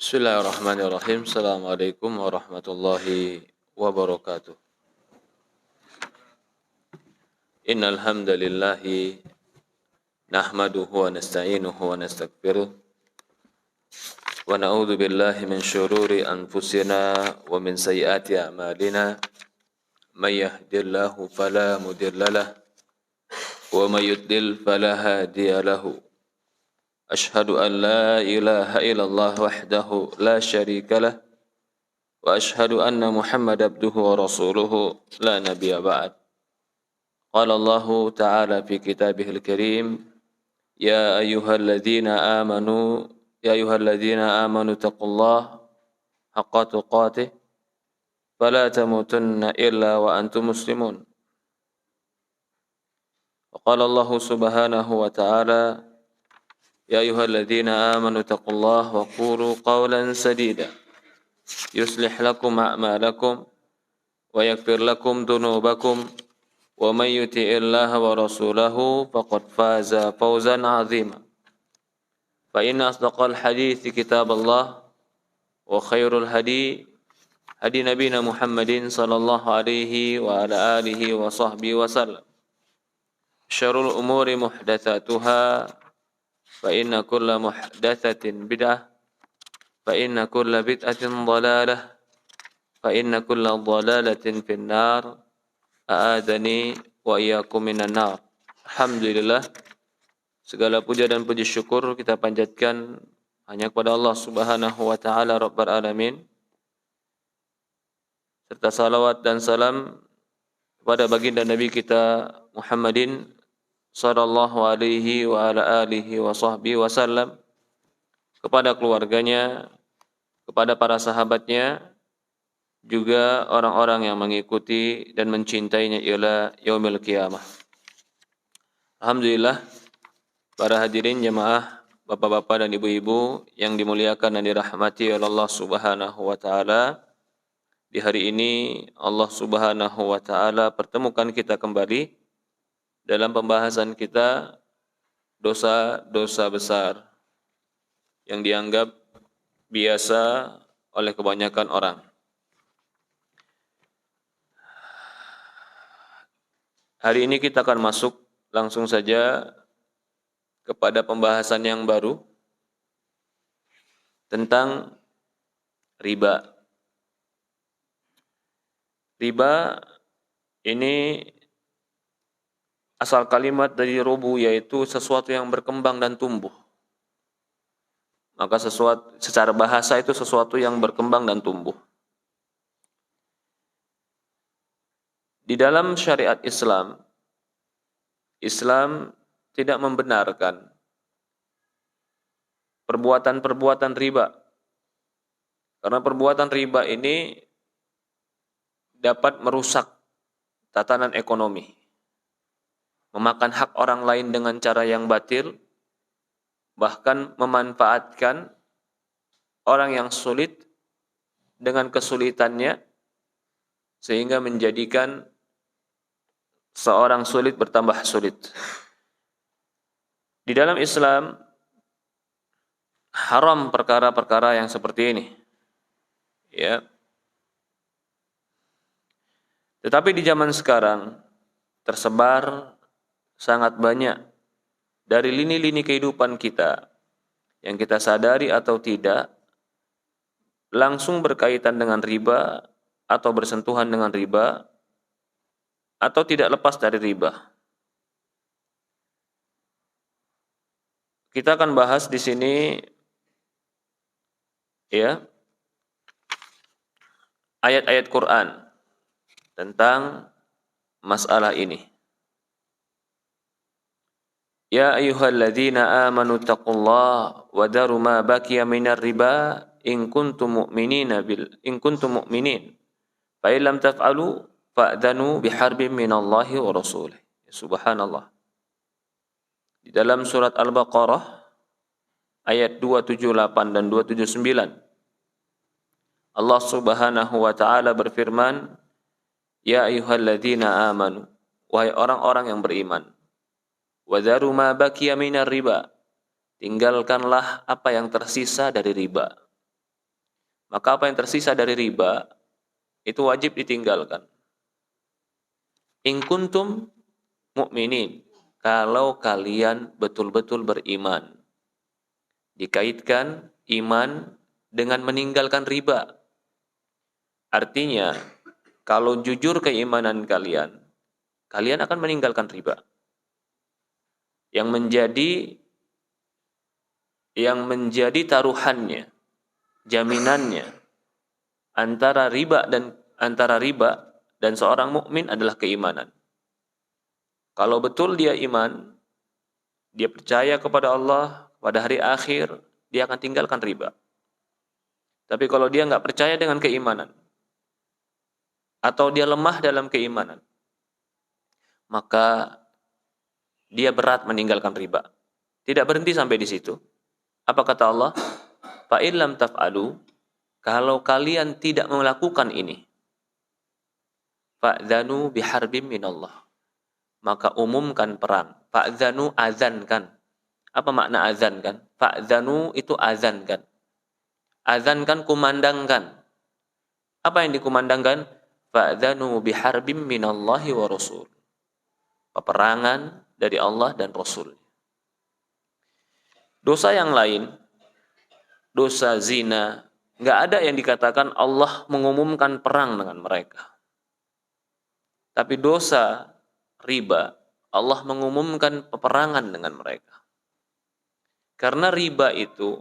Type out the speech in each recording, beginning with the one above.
Bismillahirrahmanirrahim. Assalamualaikum warahmatullahi wabarakatuh. Innal hamdalillahi nahmaduhu wa nasta'inuhu wa nastaghfiruh wa na'udzu billahi min syururi anfusina wa min sayyiati a'malina. May yahdihillahu fala mudhillalah wa may yudlil fala hadiya lahu. Ashhadu an la ilaha illallah wahdahu la syarika lah wa ashhadu anna Muhammad abduhu wa rasuluhu la nabiyya ba'd. Qala Allah ta'ala fi kitabihil karim, ya ayyuhalladzina amanu taqullaha haqqa tuqatih fala tamutunna illa wa antum muslimun. Wa qala Allah subhanahu wa ta'ala, ya ayyuhalladzina amanu taqullaha wa qulu qawlan sadida yuslih lakum a'malakum wa yaghfir lakum dhunubakum wa may yuti'illaha wa rasulahu faqad faza fawzan 'azima. Fa inna asdaqal hadithi kitaballah wa khairul hadi nabiyina Muhammadin sallallahu alaihi wa ala alihi wa sahbihi wa sallam. Syarrul umuri muhdatsatuha fa inna kulla muhdatsatin bid'ah fa inna kulla bid'atin dhalalah fa inna kulla dhalalatin finnar. A'adani wa iyyakum minan nar. Alhamdulillah, segala puja dan puji syukur kita panjatkan hanya kepada Allah Subhanahu wa taala Rabbul alamin, serta salawat dan salam kepada baginda Nabi kita Muhammadin sallallahu alaihi wa ala alihi wa sahbihi wasallam, kepada keluarganya, kepada para sahabatnya, juga orang-orang yang mengikuti dan mencintainya ila yaumil qiyamah. Alhamdulillah, para hadirin jemaah, bapak-bapak dan ibu-ibu yang dimuliakan dan dirahmati oleh Allah Subhanahu wa taala. Di hari ini Allah Subhanahu wa taala pertemukan kita kembali dalam pembahasan kita dosa-dosa besar yang dianggap biasa oleh kebanyakan orang. Hari ini kita akan masuk langsung saja kepada pembahasan yang baru tentang riba. Riba ini asal kalimat dari rubu, yaitu sesuatu yang berkembang dan tumbuh. Maka sesuatu secara bahasa itu sesuatu yang berkembang dan tumbuh. Di dalam syariat Islam, Islam tidak membenarkan perbuatan-perbuatan riba. Karena perbuatan riba ini dapat merusak tatanan ekonomi, memakan hak orang lain dengan cara yang batil, bahkan memanfaatkan orang yang sulit dengan kesulitannya, sehingga menjadikan seorang sulit bertambah sulit. Di dalam Islam haram perkara-perkara yang seperti ini. Ya. Tetapi di zaman sekarang tersebar sangat banyak dari lini-lini kehidupan kita yang kita sadari atau tidak langsung berkaitan dengan riba atau bersentuhan dengan riba atau tidak lepas dari riba. Kita akan bahas di sini ya ayat-ayat Quran tentang masalah ini. Ya ayyuhalladzina amanu taqullaha wa daru ma baqiya minar riba in kuntum mu'minin. Fa illam taf'alu fa'danu biharbin minallahi wa rasulih. Subhanallah. Di dalam surat Al-Baqarah ayat 278 dan 279, Allah Subhanahu wa taala berfirman, ya ayyuhalladzina amanu, wahai orang-orang yang beriman, wa dharu ma baqiya minar riba, tinggalkanlah apa yang tersisa dari riba. maka apa yang tersisa dari riba itu wajib ditinggalkan. In kuntum mu'minin, kalau kalian betul-betul beriman. Dikaitkan iman dengan meninggalkan riba. Artinya, kalau jujur keimanan kalian, kalian akan meninggalkan riba. Yang menjadi taruhannya, jaminannya antara riba dan seorang mukmin adalah keimanan. Kalau betul dia iman, dia percaya kepada Allah, pada hari akhir, dia akan tinggalkan riba. Tapi kalau dia nggak percaya dengan keimanan, atau dia lemah dalam keimanan, maka dia berat meninggalkan riba. Tidak berhenti sampai di situ. Apa kata Allah? Fa in lam taf'alu, kalau kalian tidak melakukan ini, fa'dzanu biharbim minallah, maka umumkan perang. Fa'dzanu, azankan. Apa makna azankan? Fa'dzanu itu azankan. Azankan, kumandangkan. Apa yang dikumandangkan? Fa'dzanu biharbim minallahi wa rasul. Peperangan dari Allah dan Rasul. Dosa yang lain, dosa zina, nggak ada yang dikatakan Allah mengumumkan perang dengan mereka. Tapi dosa riba, Allah mengumumkan peperangan dengan mereka. Karena riba itu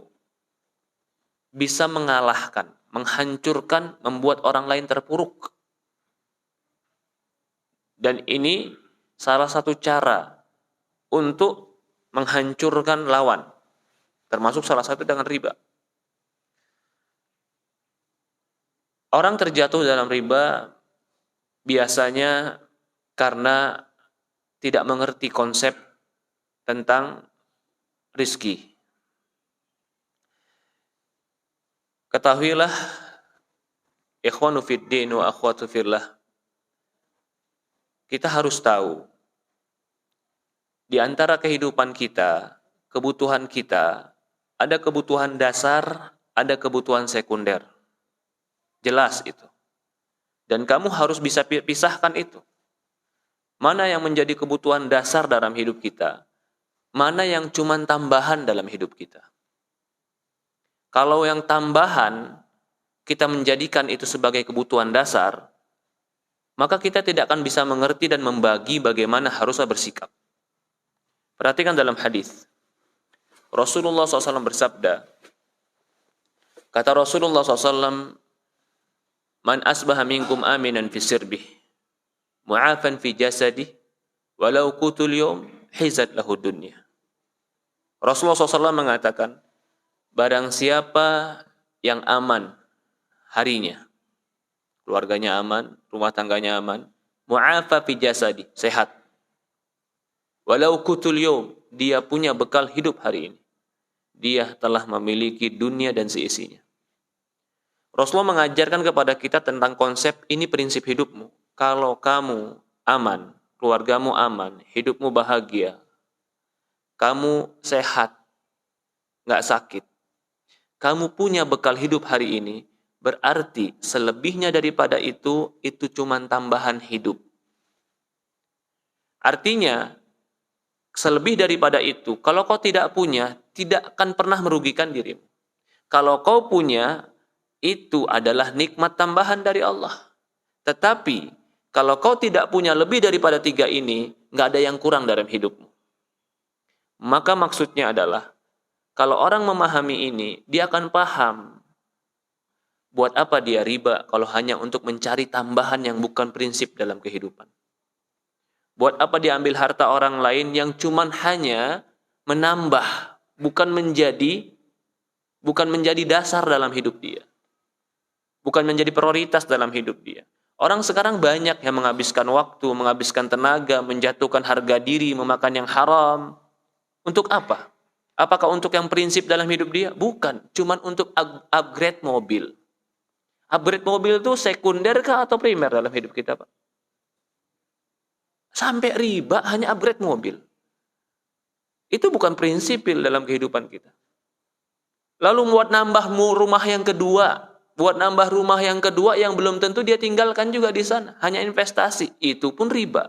bisa mengalahkan, menghancurkan, membuat orang lain terpuruk. Dan ini salah satu cara untuk menghancurkan lawan. Termasuk salah satu dengan riba. Orang terjatuh dalam riba biasanya karena tidak mengerti konsep tentang rizki. Ketahuilah, ikhwanu fiddin wa akhwatu fillah, kita harus tahu, di antara kehidupan kita, kebutuhan kita, ada kebutuhan dasar, ada kebutuhan sekunder. Jelas itu. Dan kamu harus bisa pisahkan itu. Mana yang menjadi kebutuhan dasar dalam hidup kita, mana yang cuma tambahan dalam hidup kita. Kalau yang tambahan, kita menjadikan itu sebagai kebutuhan dasar, maka kita tidak akan bisa mengerti dan membagi bagaimana harusnya bersikap. Perhatikan dalam hadis. Rasulullah SAW bersabda, kata Rasulullah SAW, man asbaha minkum aminan fi sirbih, mu'afan fi jasadih, walau kutul yawm, hizat lahu dunya. Rasulullah SAW mengatakan, barang siapa yang aman harinya, keluarganya aman, rumah tangganya aman, mu'afa fi jasadih, sehat, walau kutul yawm, dia punya bekal hidup hari ini, dia telah memiliki dunia dan seisinya. Rasulullah mengajarkan kepada kita tentang konsep ini, prinsip hidupmu. Kalau kamu aman, keluargamu aman, hidupmu bahagia, kamu sehat, nggak sakit, kamu punya bekal hidup hari ini, berarti selebihnya daripada itu cuma tambahan hidup. Artinya, selebih daripada itu, kalau kau tidak punya, tidak akan pernah merugikan dirimu. Kalau kau punya, itu adalah nikmat tambahan dari Allah. Tetapi, kalau kau tidak punya lebih daripada 3 ini, nggak ada yang kurang dalam hidupmu. Maka maksudnya adalah, kalau orang memahami ini, dia akan paham, buat apa dia riba kalau hanya untuk mencari tambahan yang bukan prinsip dalam kehidupan. Buat apa dia ambil harta orang lain yang cuman hanya menambah, bukan menjadi dasar dalam hidup dia. Bukan menjadi prioritas dalam hidup dia. Orang sekarang banyak yang menghabiskan waktu, menghabiskan tenaga, menjatuhkan harga diri, memakan yang haram. Untuk apa? Apakah untuk yang prinsip dalam hidup dia? Bukan, cuman untuk upgrade mobil. Upgrade mobil itu sekunder kah atau primer dalam hidup kita, Pak? Sampai riba hanya upgrade mobil. Itu bukan prinsipil dalam kehidupan kita. Lalu buat nambah rumah yang kedua, buat nambah rumah yang kedua yang belum tentu dia tinggalkan juga di sana, hanya investasi, itu pun riba.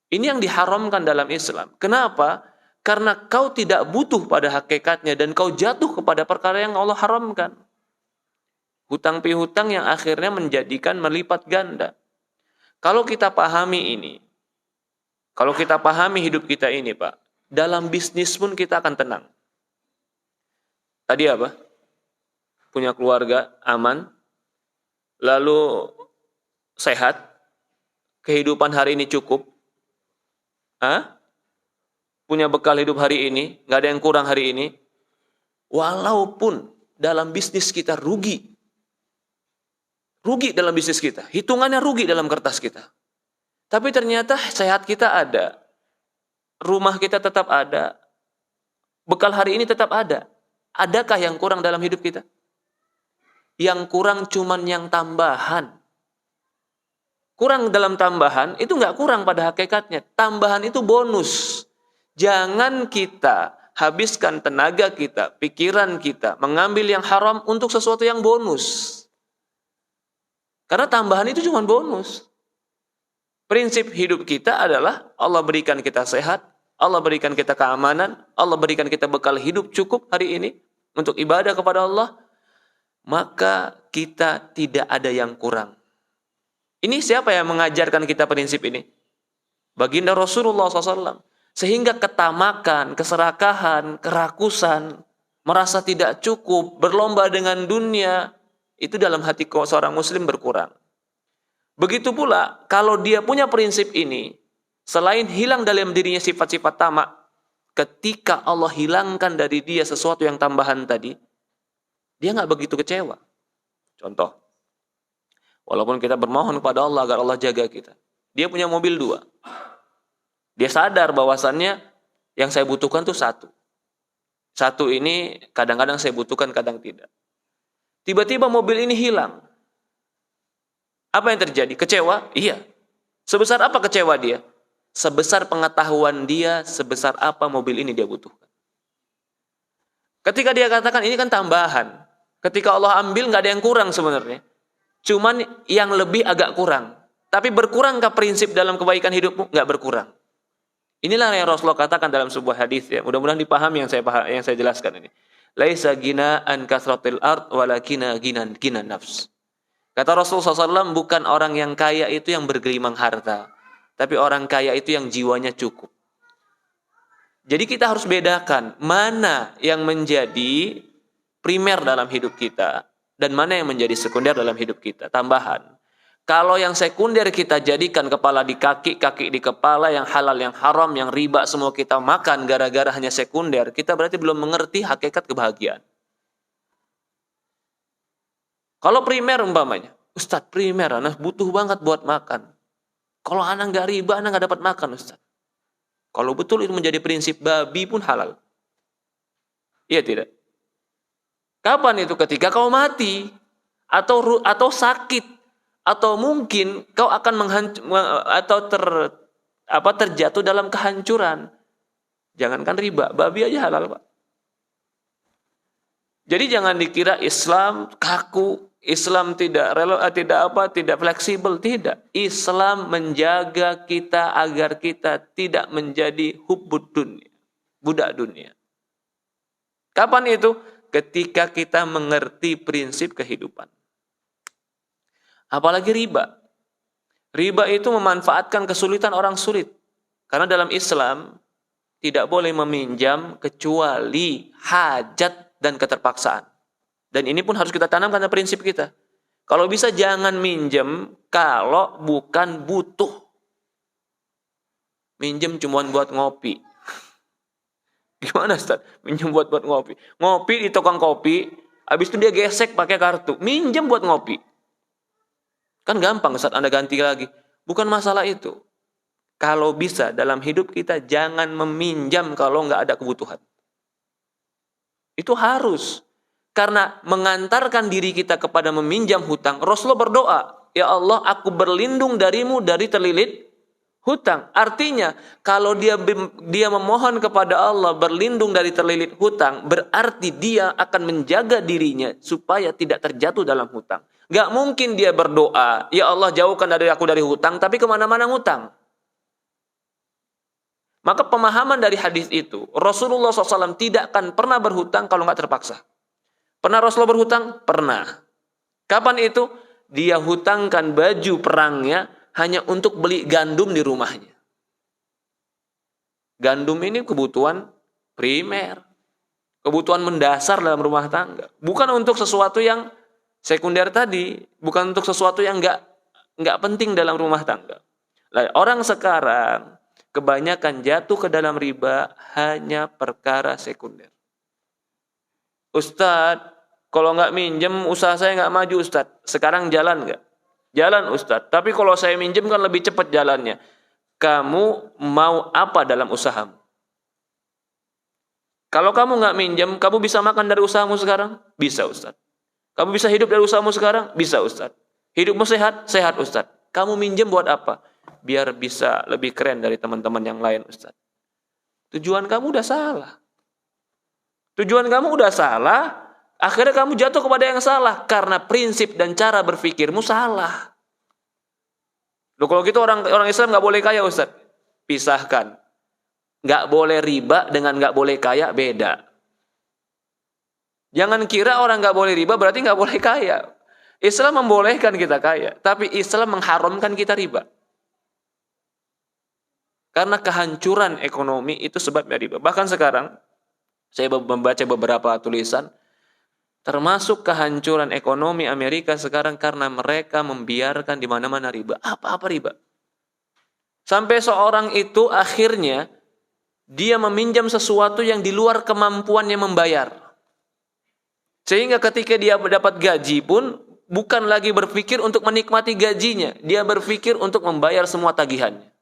Ini yang diharamkan dalam Islam. Kenapa? Karena kau tidak butuh pada hakikatnya dan kau jatuh kepada perkara yang Allah haramkan. Hutang pihutang yang akhirnya menjadikan melipat ganda. Kalau kita pahami ini, kalau kita pahami hidup kita ini, Pak, dalam bisnis pun kita akan tenang. Tadi apa? Punya keluarga, aman, lalu sehat, kehidupan hari ini cukup, punya bekal hidup hari ini, nggak ada yang kurang hari ini, walaupun dalam bisnis kita rugi dalam bisnis kita, hitungannya rugi dalam kertas kita, tapi ternyata sehat kita ada, rumah kita tetap ada, bekal hari ini tetap ada. Adakah yang kurang dalam hidup kita? Yang kurang cuman yang tambahan. Kurang dalam tambahan, itu nggak kurang pada hakikatnya. Tambahan itu bonus. Jangan kita habiskan tenaga kita, pikiran kita, mengambil yang haram untuk sesuatu yang bonus. Karena tambahan itu cuma bonus. Prinsip hidup kita adalah Allah berikan kita sehat, Allah berikan kita keamanan, Allah berikan kita bekal hidup cukup hari ini untuk ibadah kepada Allah, maka kita tidak ada yang kurang. Ini siapa yang mengajarkan kita prinsip ini? Baginda Rasulullah SAW. Sehingga ketamakan, keserakahan, kerakusan, merasa tidak cukup, berlomba dengan dunia, itu dalam hati seorang muslim berkurang. Begitu pula, kalau dia punya prinsip ini, selain hilang dalam dirinya sifat-sifat tamak, ketika Allah hilangkan dari dia sesuatu yang tambahan tadi, dia nggak begitu kecewa. Contoh, walaupun kita bermohon kepada Allah agar Allah jaga kita, dia punya mobil 2. Dia sadar bahwasannya yang saya butuhkan tuh satu. Satu ini kadang-kadang saya butuhkan, kadang tidak. Tiba-tiba mobil ini hilang. Apa yang terjadi? Kecewa? Iya. Sebesar apa kecewa dia? Sebesar pengetahuan dia, sebesar apa mobil ini dia butuhkan. Ketika dia katakan ini kan tambahan. Ketika Allah ambil nggak ada yang kurang sebenarnya. Cuman yang lebih agak kurang. Tapi berkurangkah prinsip dalam kebaikan hidupmu? Nggak berkurang. Inilah yang Rasulullah katakan dalam sebuah hadis ya. Mudah-mudahan dipahami yang saya jelaskan ini. Laisa ginaan kasratil ard walakina ginan nafs. Kata Rasulullah SAW, bukan orang yang kaya itu yang bergelimang harta, tapi orang kaya itu yang jiwanya cukup. Jadi kita harus bedakan mana yang menjadi primer dalam hidup kita dan mana yang menjadi sekunder dalam hidup kita, tambahan. Kalau yang sekunder kita jadikan kepala di kaki, kaki di kepala, yang halal, yang haram, yang riba, semua kita makan gara-gara hanya sekunder, kita berarti belum mengerti hakikat kebahagiaan. Kalau primer umpamanya, Ustadz primer, anak butuh banget buat makan. Kalau anak nggak riba, anak nggak dapat makan, Ustadz. Kalau betul itu menjadi prinsip, babi pun halal. Iya tidak? Kapan itu? Ketika kau mati, atau sakit, atau mungkin kau akan terjatuh dalam kehancuran. Jangankan riba, babi aja halal, Pak. Jadi jangan dikira Islam kaku, Islam tidak fleksibel, tidak. Islam menjaga kita agar kita tidak menjadi hubbud dunia, budak dunia. Kapan itu? Ketika kita mengerti prinsip kehidupan. Apalagi riba. Riba itu memanfaatkan kesulitan orang sulit. Karena dalam Islam tidak boleh meminjam kecuali hajat dan keterpaksaan. Dan ini pun harus kita tanamkan dalam prinsip kita. Kalau bisa jangan minjem kalau bukan butuh. Minjem cuma buat ngopi. Gimana Ustaz? Minjem buat ngopi. Ngopi di tukang kopi, habis itu dia gesek pakai kartu. Minjem buat ngopi. Kan gampang Ustaz, Anda ganti lagi. Bukan masalah itu. Kalau bisa dalam hidup kita jangan meminjam kalau nggak ada kebutuhan. Itu harus. Karena mengantarkan diri kita kepada meminjam hutang. Rasulullah berdoa, ya Allah aku berlindung darimu dari terlilit hutang. Artinya kalau dia memohon kepada Allah berlindung dari terlilit hutang, berarti dia akan menjaga dirinya supaya tidak terjatuh dalam hutang. Gak mungkin dia berdoa, ya Allah jauhkan dari aku dari hutang, tapi kemana-mana ngutang. Maka pemahaman dari hadis itu, Rasulullah SAW tidak akan pernah berhutang kalau nggak terpaksa. Pernah Rasulullah berhutang? Pernah. Kapan itu? Dia hutangkan baju perangnya hanya untuk beli gandum di rumahnya. Gandum ini kebutuhan primer, kebutuhan mendasar dalam rumah tangga. Bukan untuk sesuatu yang sekunder tadi, bukan untuk sesuatu yang nggak penting dalam rumah tangga. Orang sekarang kebanyakan jatuh ke dalam riba hanya perkara sekunder. Ustadz, kalau nggak minjem, usaha saya nggak maju Ustadz. Sekarang jalan nggak? Jalan Ustadz. Tapi kalau saya minjem kan lebih cepat jalannya. Kamu mau apa dalam usahamu? Kalau kamu nggak minjem, kamu bisa makan dari usahamu sekarang? Bisa Ustadz. Kamu bisa hidup dari usahamu sekarang? Bisa Ustadz. Hidupmu sehat? Sehat Ustadz. Kamu minjem buat apa? Biar bisa lebih keren dari teman-teman yang lain Ustadz. Tujuan kamu udah salah. Tujuan kamu udah salah, akhirnya kamu jatuh kepada yang salah karena prinsip dan cara berpikirmu salah. Loh, kalau gitu orang Islam nggak boleh kaya Ustaz. Pisahkan. Nggak boleh riba dengan nggak boleh kaya beda. Jangan kira orang nggak boleh riba berarti nggak boleh kaya. Islam membolehkan kita kaya, tapi Islam mengharamkan kita riba. Karena kehancuran ekonomi itu sebabnya riba. Bahkan sekarang saya membaca beberapa tulisan, termasuk kehancuran ekonomi Amerika sekarang karena mereka membiarkan di mana-mana riba. Apa-apa riba. Sampai seorang itu akhirnya dia meminjam sesuatu yang di luar kemampuannya membayar. Sehingga ketika dia mendapat gaji pun bukan lagi berpikir untuk menikmati gajinya, dia berpikir untuk membayar semua tagihannya.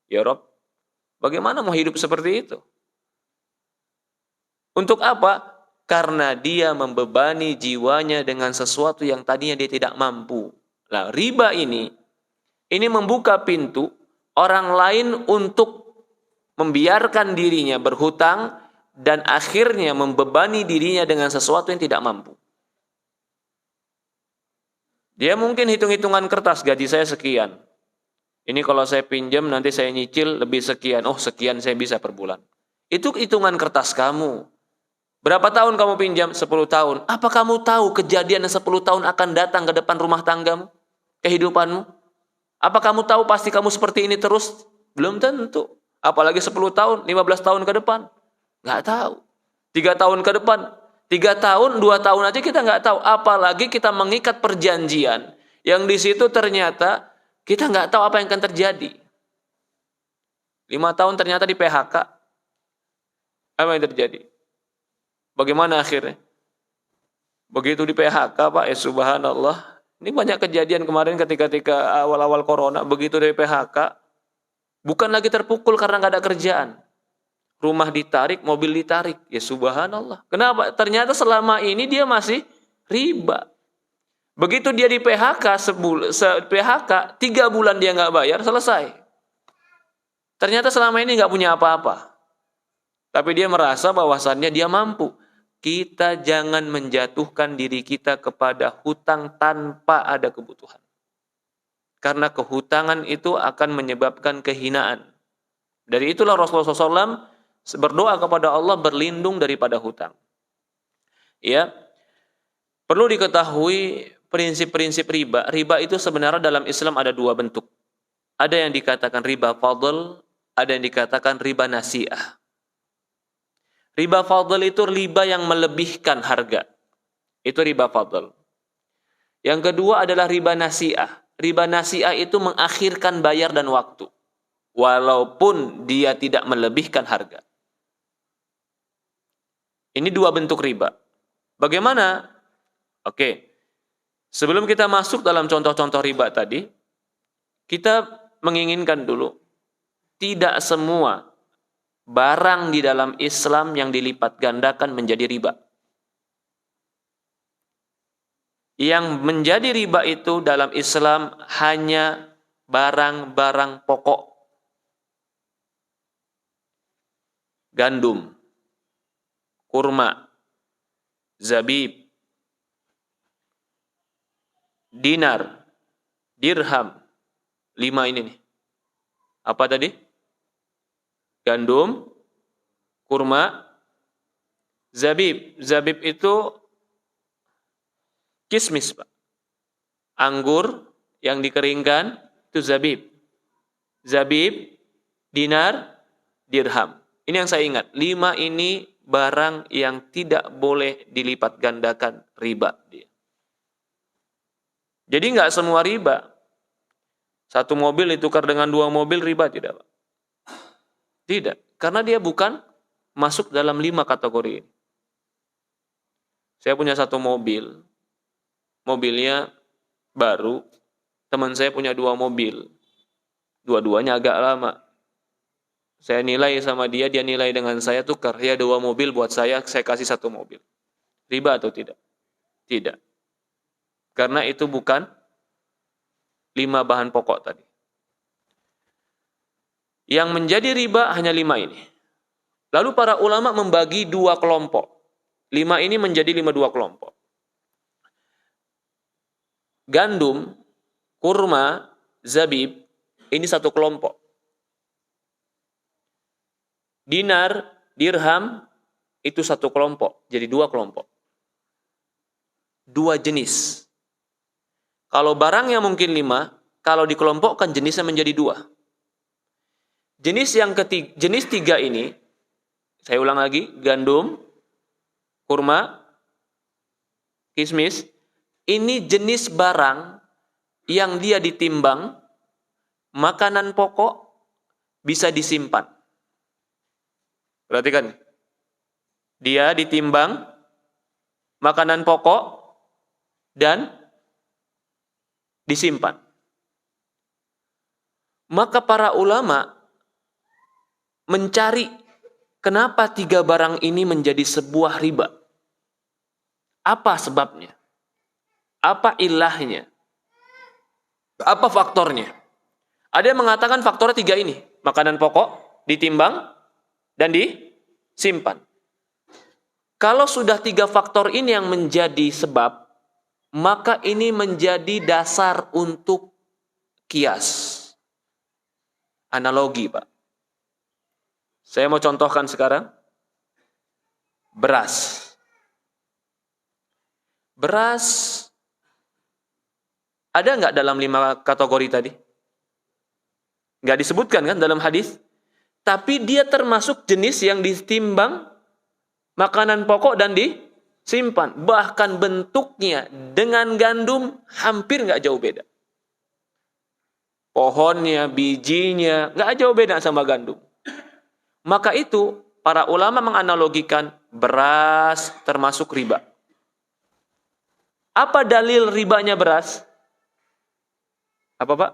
Ya Rob, bagaimana mau hidup seperti itu? Untuk apa? Karena dia membebani jiwanya dengan sesuatu yang tadinya dia tidak mampu. Nah, riba ini membuka pintu orang lain untuk membiarkan dirinya berhutang dan akhirnya membebani dirinya dengan sesuatu yang tidak mampu. Dia mungkin hitung-hitungan kertas, gaji saya sekian. Ini kalau saya pinjam nanti saya nyicil lebih sekian. Oh, sekian saya bisa per bulan. Itu hitungan kertas kamu. Berapa tahun kamu pinjam? 10 tahun. Apa kamu tahu kejadian yang 10 tahun akan datang ke depan rumah tanggamu? Kehidupanmu? Apa kamu tahu pasti kamu seperti ini terus? Belum tentu. Apalagi 10 tahun, 15 tahun ke depan. Nggak tahu. 3 tahun ke depan. 3 tahun, 2 tahun aja kita nggak tahu. Apalagi kita mengikat perjanjian. Yang di situ ternyata kita nggak tahu apa yang akan terjadi. 5 tahun ternyata di PHK. Apa yang terjadi? Bagaimana akhirnya? Begitu di PHK Pak, subhanallah. Ini banyak kejadian kemarin ketika awal-awal corona. Begitu dari PHK, bukan lagi terpukul karena nggak ada kerjaan. Rumah ditarik, mobil ditarik. Ya subhanallah. Kenapa? Ternyata selama ini dia masih riba. Begitu dia di PHK, PHK 3 bulan dia nggak bayar, selesai. Ternyata selama ini nggak punya apa-apa. Tapi dia merasa bahwasannya dia mampu. Kita jangan menjatuhkan diri kita kepada hutang tanpa ada kebutuhan. Karena kehutangan itu akan menyebabkan kehinaan. Dari itulah Rasulullah SAW berdoa kepada Allah berlindung daripada hutang. Ya, perlu diketahui prinsip-prinsip riba. Riba itu sebenarnya dalam Islam ada 2 bentuk. Ada yang dikatakan riba fadl, ada yang dikatakan riba nasi'ah. Riba fadl itu riba yang melebihkan harga. Itu riba fadl. Yang kedua adalah riba nasi'ah. Riba nasi'ah itu mengakhirkan bayar dan waktu. Walaupun dia tidak melebihkan harga. Ini 2 bentuk riba. Bagaimana? Oke. Sebelum kita masuk dalam contoh-contoh riba tadi, kita menginginkan dulu, tidak semua barang di dalam Islam yang dilipat gandakan menjadi riba. Yang menjadi riba itu dalam Islam hanya barang-barang pokok. gandum, kurma, zabib, dinar, dirham. 5 ini nih. Apa tadi? Gandum, kurma, zabib. Zabib itu kismis, Pak. Anggur yang dikeringkan itu zabib. Zabib, dinar, dirham. Ini yang saya ingat. 5 ini barang yang tidak boleh dilipat gandakan riba dia. Jadi nggak semua riba. 1 mobil ditukar dengan 2 mobil riba, tidak, Pak? Tidak. Karena dia bukan masuk dalam 5 kategori ini. Saya punya 1 mobil. Mobilnya baru. Teman saya punya 2 mobil. Dua-duanya agak lama. Saya nilai sama dia nilai dengan saya, tukar. Ya 2 mobil buat saya kasih 1 mobil. Riba atau tidak? Tidak. Karena itu bukan 5 bahan pokok tadi. Yang menjadi riba hanya 5 ini. Lalu para ulama membagi 2 kelompok. 5 ini menjadi 2 kelompok. Gandum, kurma, zabib, ini 1 kelompok. Dinar, dirham, itu 1 kelompok. Jadi 2 kelompok. 2 jenis. Kalau barangnya mungkin 5, kalau dikelompokkan jenisnya menjadi 2. Jenis 3 ini, saya ulang lagi, gandum, kurma, kismis, ini jenis barang yang dia ditimbang, makanan pokok bisa disimpan. Perhatikan. Dia ditimbang, makanan pokok, dan disimpan. Maka para ulama mencari kenapa 3 barang ini menjadi sebuah riba. Apa sebabnya? Apa ilahnya? Apa faktornya? Ada yang mengatakan faktornya 3 ini. Makanan pokok, ditimbang, dan disimpan. Kalau sudah 3 faktor ini yang menjadi sebab, maka ini menjadi dasar untuk kias. Analogi, Pak. Saya mau contohkan sekarang. Beras. Beras ada nggak dalam 5 kategori tadi? Nggak disebutkan kan dalam hadis? Tapi dia termasuk jenis yang ditimbang makanan pokok dan disimpan. Bahkan bentuknya dengan gandum hampir nggak jauh beda. Pohonnya, bijinya, nggak jauh beda sama gandum. Maka itu para ulama menganalogikan beras termasuk riba. Apa dalil ribanya beras? Apa, Pak?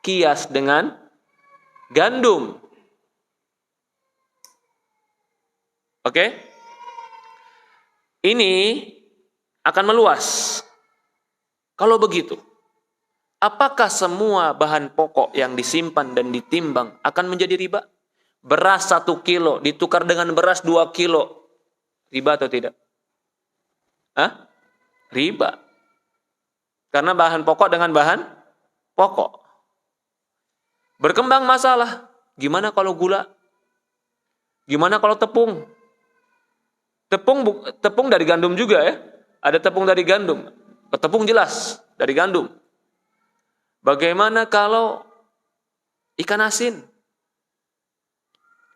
Kias dengan gandum. Oke? Ini akan meluas. Kalau begitu, apakah semua bahan pokok yang disimpan dan ditimbang akan menjadi riba? Beras 1 kilo ditukar dengan beras 2 kilo. Riba atau tidak? Hah? Riba. Karena bahan pokok dengan bahan pokok. Berkembang masalah. Gimana kalau gula? Gimana kalau tepung? Tepung dari gandum juga ya. Ada tepung dari gandum. Tepung jelas dari gandum. Bagaimana kalau ikan asin?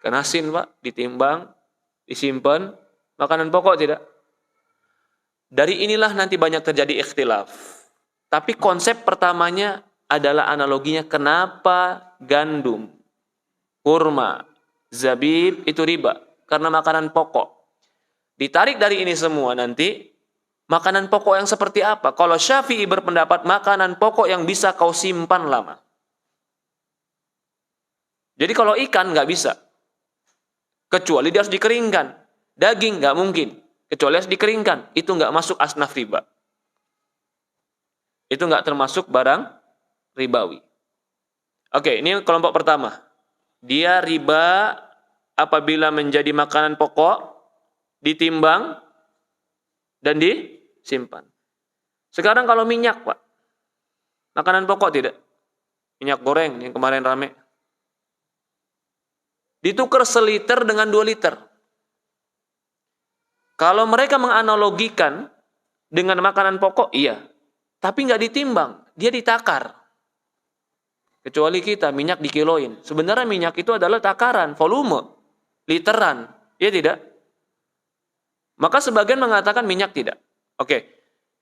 Ikan asin, Pak, ditimbang, disimpan, makanan pokok tidak? Dari inilah nanti banyak terjadi ikhtilaf. Tapi konsep pertamanya adalah analoginya kenapa gandum, kurma, zabib itu riba. Karena makanan pokok. Ditarik dari ini semua nanti, makanan pokok yang seperti apa? Kalau Syafi'i berpendapat makanan pokok yang bisa kau simpan lama. Jadi kalau ikan nggak bisa. Kecuali dia harus dikeringkan. Daging nggak mungkin. Kecuali harus dikeringkan. Itu nggak masuk asnaf riba. Itu nggak termasuk barang ribawi. Oke, ini kelompok pertama. Dia riba apabila menjadi makanan pokok, ditimbang, dan disimpan. Sekarang kalau minyak, Pak, makanan pokok tidak? Minyak goreng yang kemarin rame. Ditukar seliter dengan 2 liter. Kalau mereka menganalogikan dengan makanan pokok, iya. Tapi nggak ditimbang, dia ditakar. Kecuali kita, minyak dikiloin. Sebenarnya minyak itu adalah takaran, volume, literan. Ya tidak? Maka sebagian mengatakan minyak tidak. Oke,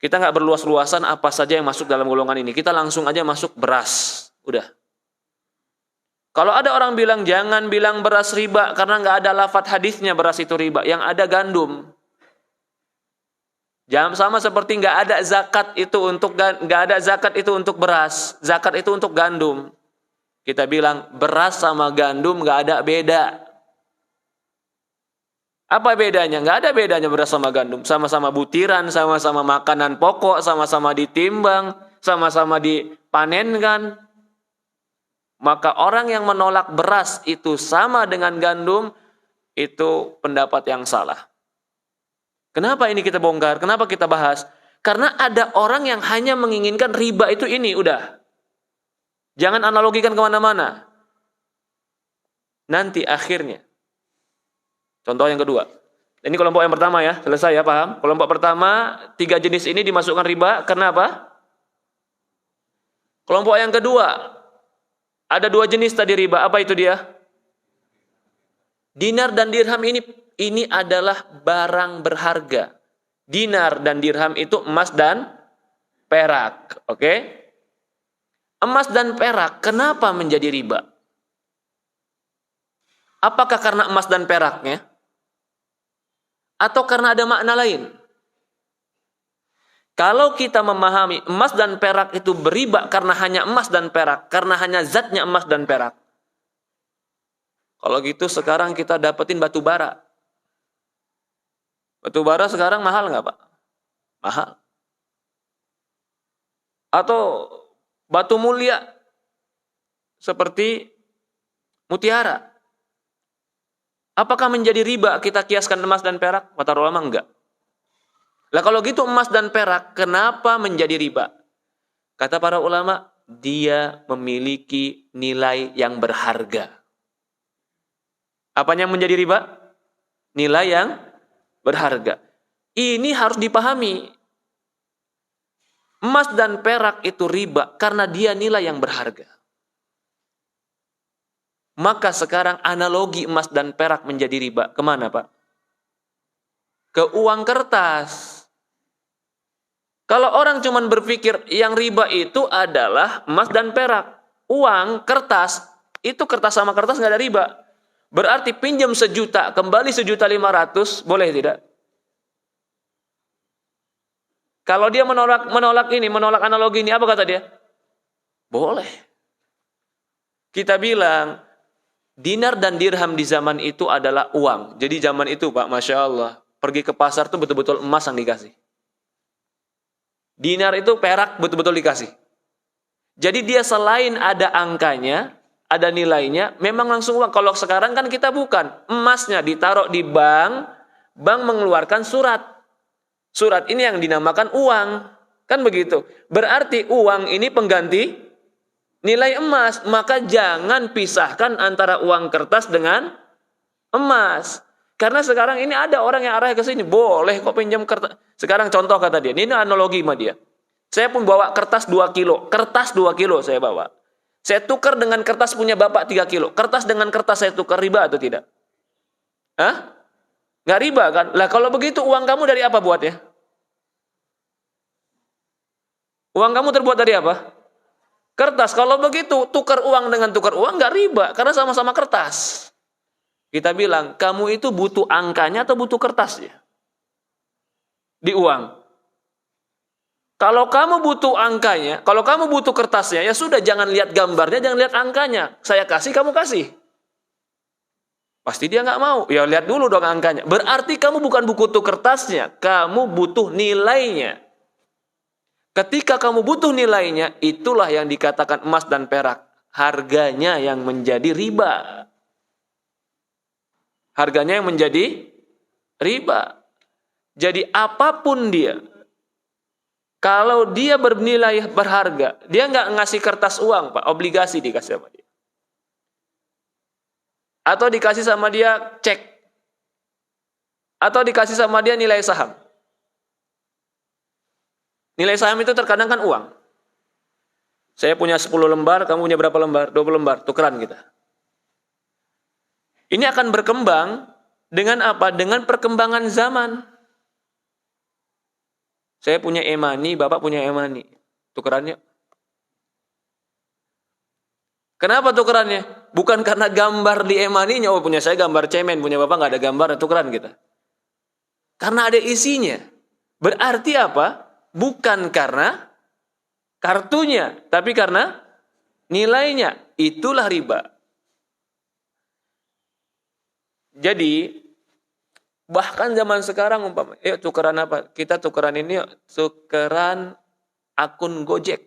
kita nggak berluas-luasan apa saja yang masuk dalam golongan ini. Kita langsung aja masuk beras. Udah. Kalau ada orang bilang, jangan bilang beras riba, karena nggak ada lafadz hadisnya beras itu riba. Yang ada gandum. Jangan sama seperti nggak ada zakat itu untuk beras, zakat itu untuk gandum. Kita bilang beras sama gandum nggak ada beda. Apa bedanya? Nggak ada bedanya beras sama gandum. Sama-sama butiran, sama-sama makanan pokok, sama-sama ditimbang, sama-sama dipanenkan. Maka orang yang menolak beras itu sama dengan gandum, itu pendapat yang salah. Kenapa ini kita bongkar? Kenapa kita bahas? Karena ada orang yang hanya menginginkan riba itu ini, udah. Jangan analogikan kemana-mana. Nanti akhirnya. Contoh yang kedua. Ini kelompok yang pertama ya, selesai ya, paham? Kelompok pertama, 3 jenis ini dimasukkan riba, kenapa? Kelompok yang kedua, ada 2 jenis tadi riba, apa itu dia? Dinar dan dirham ini adalah barang berharga. Dinar dan dirham itu emas dan perak. Oke? Emas dan perak, kenapa menjadi riba? Apakah karena emas dan peraknya? Atau karena ada makna lain? Kalau kita memahami emas dan perak itu beriba karena hanya emas dan perak, karena hanya zatnya emas dan perak. Kalau gitu sekarang kita dapetin batu bara. Batu bara sekarang mahal nggak, Pak? Mahal. Atau batu mulia seperti mutiara. Apakah menjadi riba kita kiaskan emas dan perak? Kata ulama enggak. Lah kalau gitu emas dan perak kenapa menjadi riba? Kata para ulama, dia memiliki nilai yang berharga. Apanya yang menjadi riba? Nilai yang berharga. Ini harus dipahami. Emas dan perak itu riba karena dia nilai yang berharga. Maka sekarang analogi emas dan perak menjadi riba. Kemana, Pak? Ke uang kertas. Kalau orang cuma berpikir yang riba itu adalah emas dan perak. Uang, kertas, itu kertas sama kertas nggak ada riba. Berarti pinjam 1 juta, kembali 1.500.000, boleh tidak? Kalau dia menolak analogi ini, apa kata dia? Boleh. Kita bilang, dinar dan dirham di zaman itu adalah uang. Jadi zaman itu, Pak, Masya Allah, pergi ke pasar tuh betul-betul emas yang dikasih. Dinar itu perak betul-betul dikasih. Jadi dia selain ada angkanya, ada nilainya, memang langsung uang. Kalau sekarang kan kita bukan. Emasnya ditaruh di bank, bank mengeluarkan surat. Surat ini yang dinamakan uang. Kan begitu. Berarti uang ini pengganti nilai emas. Maka jangan pisahkan antara uang kertas dengan emas. Karena sekarang ini ada orang yang arahnya ke sini. Boleh kok pinjam kertas. Sekarang contoh kata dia. Ini analogi sama dia. Saya pun bawa kertas 2 kilo. Kertas 2 kilo saya bawa. Saya tukar dengan kertas punya bapak 3 kilo. Kertas dengan kertas saya tukar, riba atau tidak? Hah? Nggak riba kan? Lah kalau begitu uang kamu dari apa buatnya? Uang kamu terbuat dari apa? Kertas. Kalau begitu tukar uang dengan tukar uang nggak riba. Karena sama-sama kertas. Kita bilang, kamu itu butuh angkanya atau butuh kertasnya? Di uang. Kalau kamu butuh angkanya, kalau kamu butuh kertasnya, ya sudah jangan lihat gambarnya, jangan lihat angkanya. Saya kasih, kamu kasih. Pasti dia nggak mau. Ya lihat dulu dong angkanya. Berarti kamu bukan butuh kertasnya, kamu butuh nilainya. Ketika kamu butuh nilainya, itulah yang dikatakan emas dan perak. Harganya yang menjadi riba. harganya yang menjadi riba. Jadi apapun dia, kalau dia bernilai berharga, dia nggak ngasih kertas uang, Pak, obligasi dikasih sama dia. Atau dikasih sama dia cek. Atau dikasih sama dia nilai saham. Nilai saham itu terkadang kan uang. Saya punya 10 lembar, kamu punya berapa lembar? 20 lembar, tukeran kita. Ini akan berkembang dengan apa? Dengan perkembangan zaman. Saya punya e-money, Bapak punya e-money. Tukerannya. Kenapa tukerannya? Bukan karena gambar di e-money-nya. Oh, punya saya gambar cemen, punya Bapak nggak ada gambar, tukeran kita. Karena ada isinya. Berarti apa? Bukan karena kartunya, tapi karena nilainya. Itulah riba. Jadi, bahkan zaman sekarang umpama, yuk tukeran apa? Kita tukeran ini yuk, tukeran akun Gojek.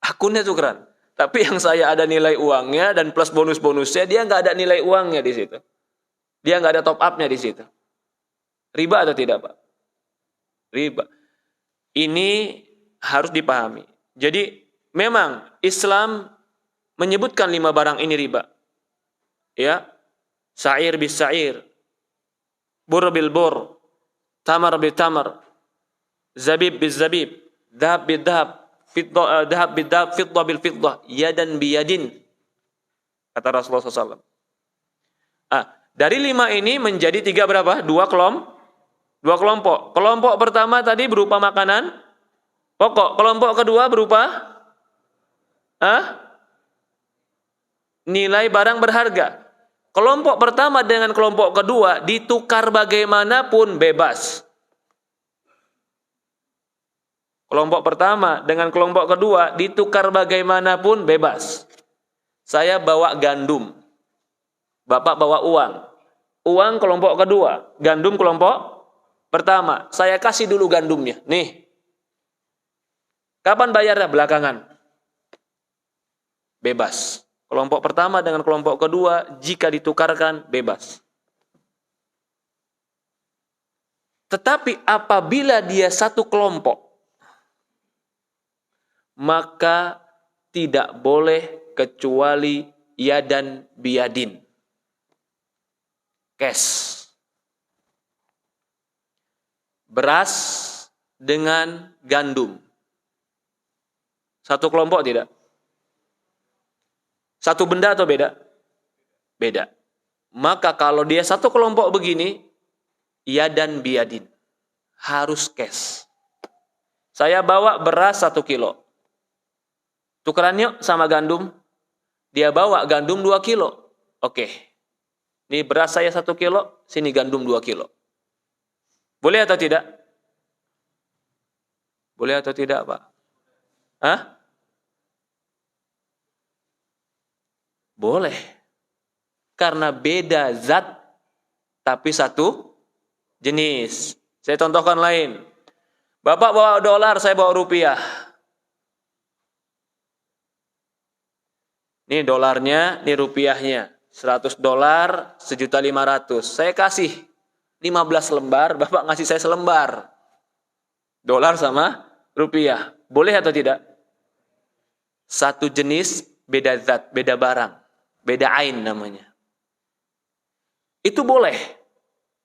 Akunnya tukeran. Tapi yang saya ada nilai uangnya dan plus bonus-bonusnya, dia nggak ada nilai uangnya di situ. Dia nggak ada top up-nya di situ. Riba atau tidak, Pak? Riba. Ini harus dipahami. Jadi memang Islam menyebutkan 5 barang ini riba. Ya, sa'ir bis sa'ir, bur bil bur, tamar bil tamar, zabib bil zabib, dhahab bil dhahab, dhahab bil dhahab, fiddah bil fiddah, yadan bi yadin. Kata Rasulullah SAW. Dari 5 ini menjadi 3 berapa? 2 kelompok. Kelompok pertama tadi berupa makanan pokok. Kelompok kedua berupa nilai barang berharga. Kelompok pertama dengan kelompok kedua ditukar bagaimanapun bebas. Kelompok pertama dengan kelompok kedua ditukar bagaimanapun bebas. Saya bawa gandum. Bapak bawa uang. Uang kelompok kedua, gandum kelompok pertama. Saya kasih dulu gandumnya. Nih. Kapan bayarnya? Belakangan. Bebas. Kelompok pertama dengan kelompok kedua, jika ditukarkan, bebas. Tetapi apabila dia satu kelompok, maka tidak boleh kecuali yadan biyadin. Cash. Beras dengan gandum. Satu kelompok tidak? Satu benda atau beda? Beda. Maka kalau dia satu kelompok begini, yadan biyadin. Harus cash. Saya bawa beras 1 kilo. Tukeran yuk sama gandum. Dia bawa gandum 2 kilo. Oke. Ini beras saya 1 kilo, sini gandum 2 kilo. Boleh atau tidak? Boleh atau tidak, Pak? Boleh. Karena beda zat, tapi satu jenis. Saya contohkan lain. Bapak bawa dolar, saya bawa rupiah. Ini dolarnya, ini rupiahnya. 100 dolar, 1.500.000. Saya kasih 15 lembar, Bapak ngasih saya selembar. Dolar sama rupiah. Boleh atau tidak? Satu jenis, beda zat, beda barang. Beda ain namanya. Itu boleh.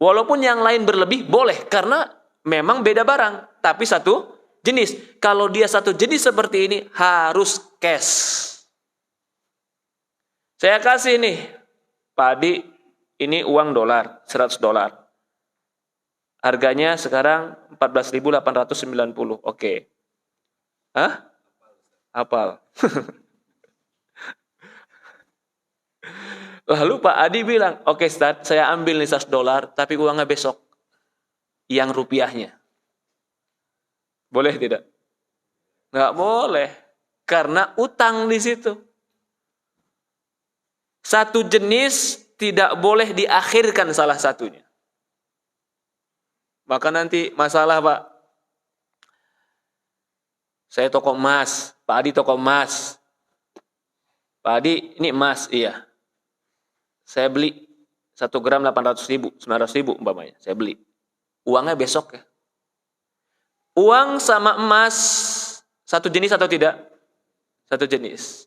Walaupun yang lain berlebih, boleh. Karena memang beda barang. Tapi satu jenis. Kalau dia satu jenis seperti ini, harus cash. Saya kasih nih, Pak Adi, ini uang dolar, 100 dolar. Harganya sekarang 14.890. Oke. Hafal. Lalu Pak Adi bilang, oke Ustaz, saya ambil nih 100 dolar, tapi uangnya besok. Yang rupiahnya. Boleh tidak? Nggak boleh. Karena utang di situ. Satu jenis tidak boleh diakhirkan salah satunya. Maka nanti masalah, Pak. Saya toko emas, Pak Adi toko emas. Pak Adi, ini emas, iya. Saya beli 1 gram 800.000, 900.000 umpamanya. Saya beli. Uangnya besok ya. Uang sama emas satu jenis atau tidak? Satu jenis.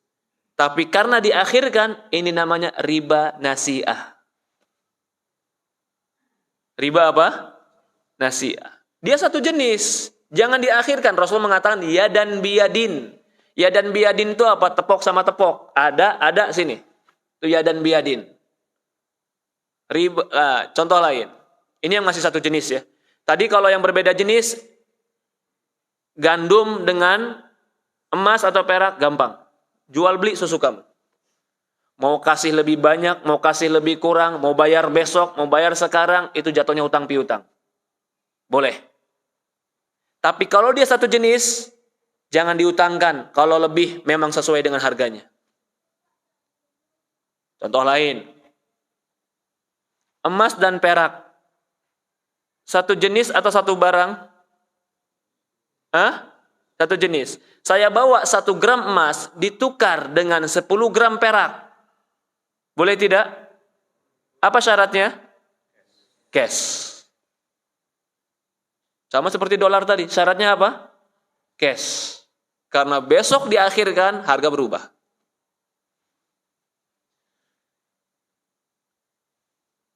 Tapi karena diakhirkan, ini namanya riba nasi'ah. Riba apa? Nasi'ah. Dia satu jenis. Jangan diakhirkan. Rasul mengatakan yadan biyadin. Yadan biyadin itu apa? Tepok sama tepok. Ada sini. Itu yadan biyadin. Riba, contoh lain. Ini yang masih satu jenis ya. Tadi kalau yang berbeda jenis, gandum dengan emas atau perak gampang. Jual beli sesukamu. Mau kasih lebih banyak, mau kasih lebih kurang, mau bayar besok, mau bayar sekarang, itu jatuhnya utang piutang. Boleh. Tapi kalau dia satu jenis, jangan diutangkan. Kalau lebih memang sesuai dengan harganya. Contoh lain. Emas dan perak. Satu jenis atau satu barang? Satu jenis. Saya bawa 1 gram emas ditukar dengan 10 gram perak. Boleh tidak? Apa syaratnya? Cash. Sama seperti dolar tadi. Syaratnya apa? Cash. Karena besok diakhirkan, harga berubah.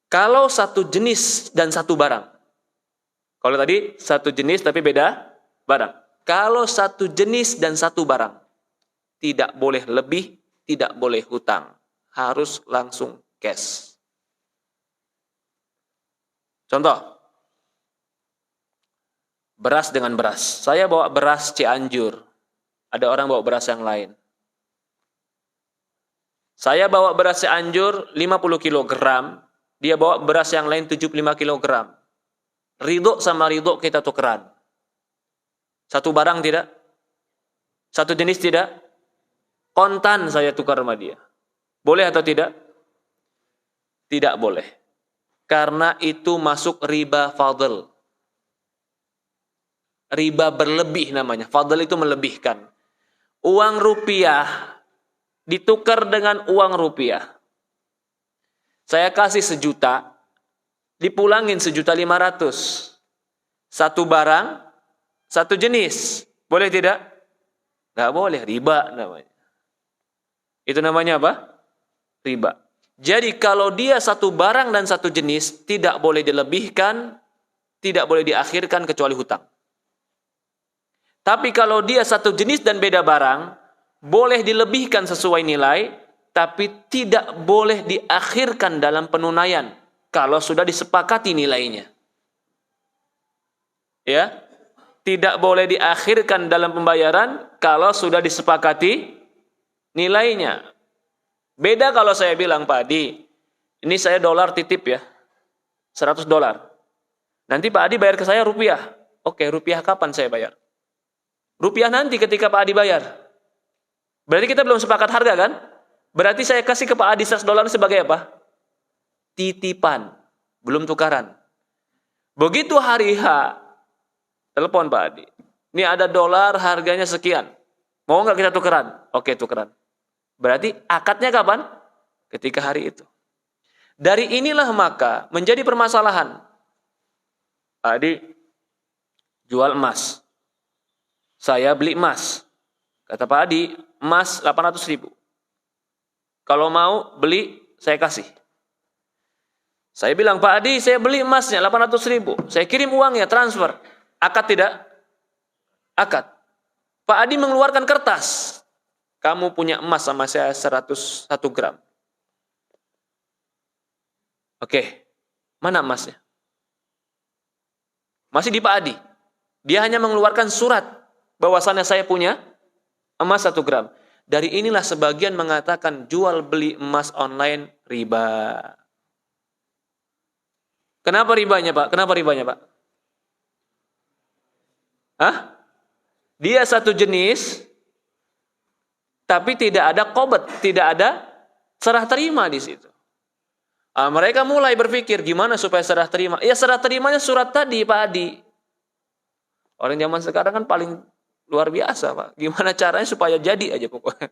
Kalau satu jenis dan satu barang. Kalau tadi satu jenis tapi beda barang. Kalau satu jenis dan satu barang, tidak boleh lebih, tidak boleh hutang. Harus langsung cash. Contoh, beras dengan beras. Saya bawa beras Cianjur. Ada orang bawa beras yang lain. Saya bawa beras Cianjur 50 kg. Dia bawa beras yang lain 75 kg. Ridho sama ridho kita tukeran. Satu barang tidak? Satu jenis tidak? Kontan saya tukar sama dia. Boleh atau tidak? Tidak boleh. Karena itu masuk riba fadl. Riba berlebih namanya. Fadl itu melebihkan. Uang rupiah ditukar dengan uang rupiah. Saya kasih 1 juta, dipulangin 1.500.000. Satu barang, satu jenis. Boleh tidak? Nggak boleh. Riba namanya. Itu namanya apa? Riba. Jadi kalau dia satu barang dan satu jenis, tidak boleh dilebihkan, tidak boleh diakhirkan kecuali hutang. Tapi kalau dia satu jenis dan beda barang, boleh dilebihkan sesuai nilai, tapi tidak boleh diakhirkan dalam penunaian kalau sudah disepakati nilainya. Ya. Tidak boleh diakhirkan dalam pembayaran kalau sudah disepakati nilainya. Beda kalau saya bilang, Pak Adi, ini saya dolar titip ya, $100. Nanti Pak Adi bayar ke saya rupiah. Oke, rupiah kapan saya bayar? Rupiah nanti ketika Pak Adi bayar. Berarti kita belum sepakat harga kan? Berarti saya kasih ke Pak Adi $100 sebagai apa? Titipan, belum tukaran. Begitu hari H, telepon Pak Adi. Ini ada dolar harganya sekian. Mau nggak kita tukeran? Oke, tukeran. Berarti akadnya kapan? Ketika hari itu. Dari inilah maka menjadi permasalahan. Pak Adi jual emas. Saya beli emas. Kata Pak Adi, emas 800.000. Kalau mau beli, saya kasih. Saya bilang, Pak Adi, saya beli emasnya 800.000. Saya kirim uangnya, transfer. Akad tidak? Akad. Pak Adi mengeluarkan kertas. Kamu punya emas sama saya 101 gram. Oke. Mana emasnya? Masih di Pak Adi. Dia hanya mengeluarkan surat bahwasannya saya punya emas 1 gram. Dari inilah sebagian mengatakan jual beli emas online riba. Kenapa ribanya, Pak? Kenapa ribanya, Pak? Dia satu jenis, tapi tidak ada qobd, tidak ada serah terima di situ. Mereka mulai berpikir gimana supaya serah terima. Ya serah terimanya surat tadi, Pak Adi. Orang zaman sekarang kan paling luar biasa, Pak. Gimana caranya supaya jadi aja pokoknya.